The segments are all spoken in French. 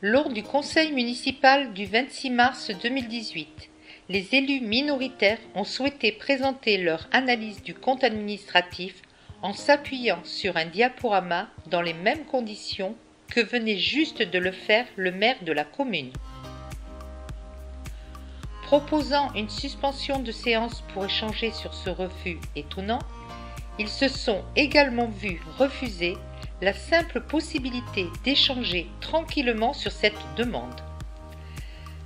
Lors du conseil municipal du 26 mars 2018, les élus minoritaires ont souhaité présenter leur analyse du compte administratif en s'appuyant sur un diaporama dans les mêmes conditions que venait juste de le faire le maire de la commune. Proposant une suspension de séance pour échanger sur ce refus étonnant, ils se sont également vus refuser la simple possibilité d'échanger tranquillement sur cette demande.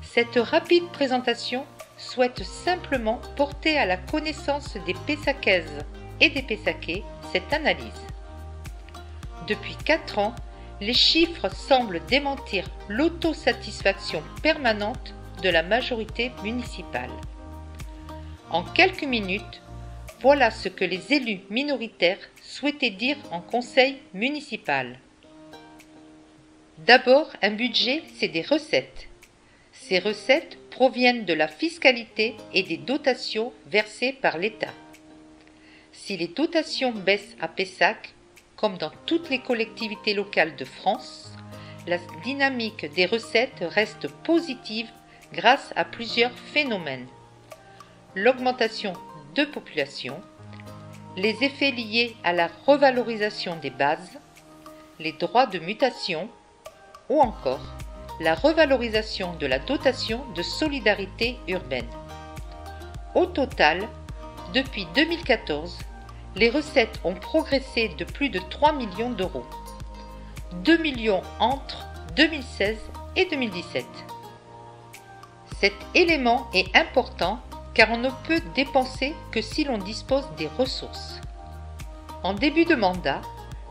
Cette rapide présentation souhaite simplement porter à la connaissance des Pessacaises et des Pessacais cette analyse. Depuis 4 ans, les chiffres semblent démentir l'autosatisfaction permanente de la majorité municipale. En quelques minutes, voilà ce que les élus minoritaires souhaitaient dire en conseil municipal. D'abord, un budget, c'est des recettes. Ces recettes proviennent de la fiscalité et des dotations versées par l'État. Si les dotations baissent à Pessac, comme dans toutes les collectivités locales de France, la dynamique des recettes reste positive grâce à plusieurs phénomènes. L'augmentation de population, les effets liés à la revalorisation des bases, les droits de mutation ou encore la revalorisation de la dotation de solidarité urbaine. Au total, depuis 2014, les recettes ont progressé de plus de 3 millions d'euros. 2 millions entre 2016 et 2017. Cet élément est important car on ne peut dépenser que si l'on dispose des ressources. En début de mandat,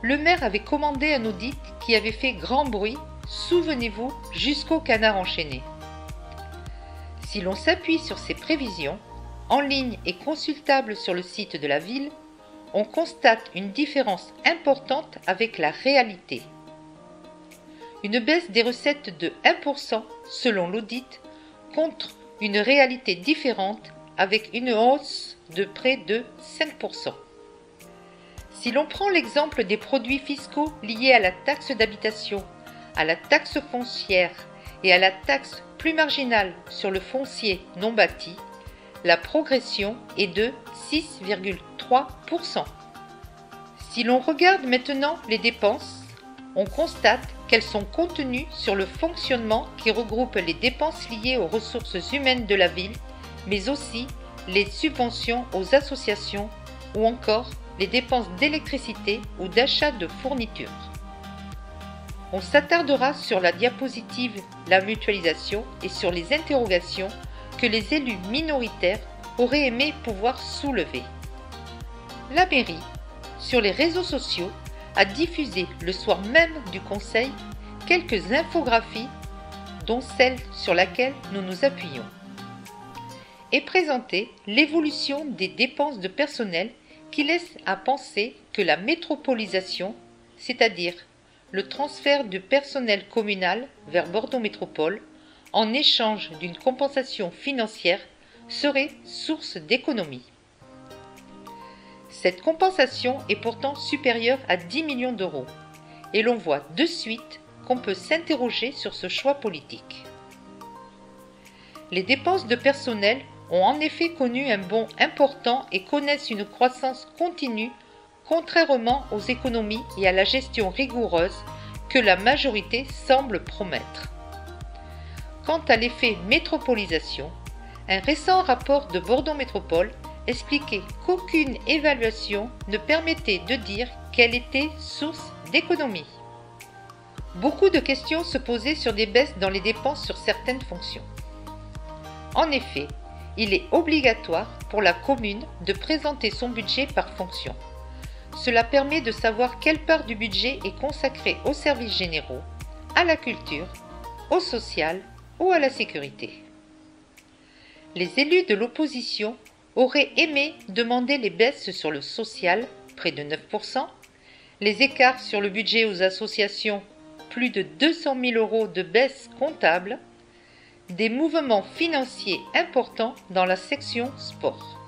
le maire avait commandé un audit qui avait fait grand bruit, souvenez-vous, jusqu'au canard enchaîné. Si l'on s'appuie sur ces prévisions, en ligne et consultables sur le site de la ville, on constate une différence importante avec la réalité. Une baisse des recettes de 1% selon l'audit, contre une réalité différente avec une hausse de près de 5%. Si l'on prend l'exemple des produits fiscaux liés à la taxe d'habitation, à la taxe foncière et à la taxe plus marginale sur le foncier non bâti, la progression est de 6,3%. Si l'on regarde maintenant les dépenses, on constate qu'elles sont contenues sur le fonctionnement qui regroupe les dépenses liées aux ressources humaines de la ville, mais aussi les subventions aux associations ou encore les dépenses d'électricité ou d'achat de fournitures. On s'attardera sur la diapositive la mutualisation et sur les interrogations que les élus minoritaires auraient aimé pouvoir soulever. La mairie, sur les réseaux sociaux, a diffusé le soir même du conseil quelques infographies, dont celle sur laquelle nous nous appuyons, et présenté l'évolution des dépenses de personnel qui laisse à penser que la métropolisation, c'est-à-dire le transfert du personnel communal vers Bordeaux Métropole, en échange d'une compensation financière, serait source d'économie. Cette compensation est pourtant supérieure à 10 millions d'euros et l'on voit de suite qu'on peut s'interroger sur ce choix politique. Les dépenses de personnel ont en effet connu un bond important et connaissent une croissance continue, contrairement aux économies et à la gestion rigoureuse que la majorité semble promettre. Quant à l'effet métropolisation, un récent rapport de Bordeaux Métropole expliquait qu'aucune évaluation ne permettait de dire qu'elle était source d'économie. Beaucoup de questions se posaient sur des baisses dans les dépenses sur certaines fonctions. En effet, il est obligatoire pour la commune de présenter son budget par fonction. Cela permet de savoir quelle part du budget est consacrée aux services généraux, à la culture, au social ou à la sécurité. Les élus de l'opposition auraient aimé demander les baisses sur le social, près de 9%, les écarts sur le budget aux associations, plus de 200 000 euros de baisse comptable, des mouvements financiers importants dans la section sport.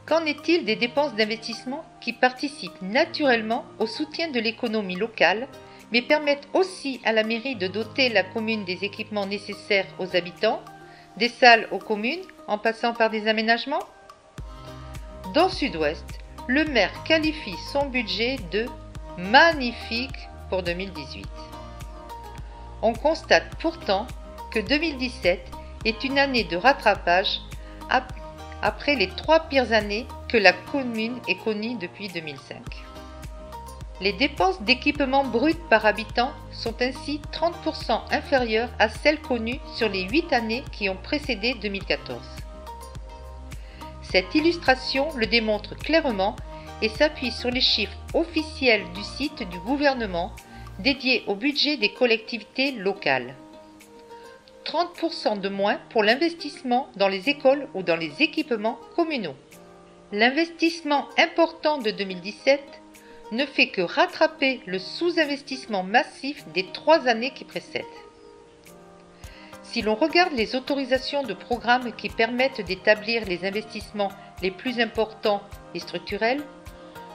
Qu'en est-il des dépenses d'investissement qui participent naturellement au soutien de l'économie locale, mais permettent aussi à la mairie de doter la commune des équipements nécessaires aux habitants, des salles aux communes en passant par des aménagements. Dans Sud-Ouest, le maire qualifie son budget de « magnifique » pour 2018. On constate pourtant que 2017 est une année de rattrapage après les 3 pires années que la commune ait connues depuis 2005. Les dépenses d'équipement brut par habitant sont ainsi 30% inférieures à celles connues sur les 8 années qui ont précédé 2014. Cette illustration le démontre clairement et s'appuie sur les chiffres officiels du site du gouvernement dédié au budget des collectivités locales. 30% de moins pour l'investissement dans les écoles ou dans les équipements communaux. L'investissement important de 2017 ne fait que rattraper le sous-investissement massif des 3 années qui précèdent. Si l'on regarde les autorisations de programmes qui permettent d'établir les investissements les plus importants et structurels,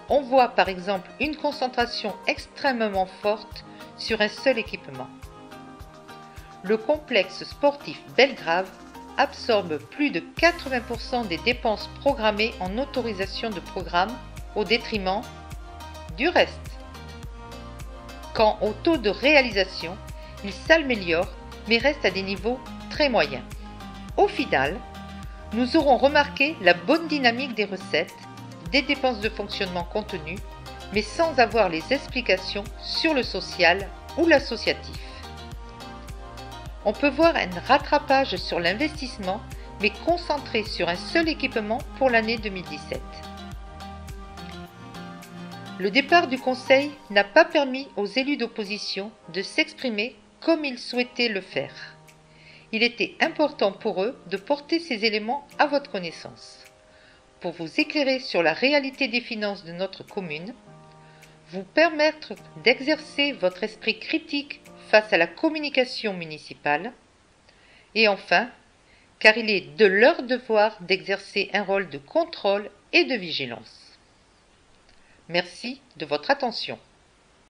on voit par exemple une concentration extrêmement forte sur un seul équipement. Le complexe sportif Belgrave absorbe plus de 80% des dépenses programmées en autorisation de programme au détriment du reste. Quant au taux de réalisation, il s'améliore mais reste à des niveaux très moyens. Au final, nous aurons remarqué la bonne dynamique des recettes, des dépenses de fonctionnement contenues, mais sans avoir les explications sur le social ou l'associatif. On peut voir un rattrapage sur l'investissement, mais concentré sur un seul équipement pour l'année 2017. Le départ du Conseil n'a pas permis aux élus d'opposition de s'exprimer comme ils souhaitaient le faire. Il était important pour eux de porter ces éléments à votre connaissance, pour vous éclairer sur la réalité des finances de notre commune, vous permettre d'exercer votre esprit critique face à la communication municipale, et enfin, car il est de leur devoir d'exercer un rôle de contrôle et de vigilance. Merci de votre attention.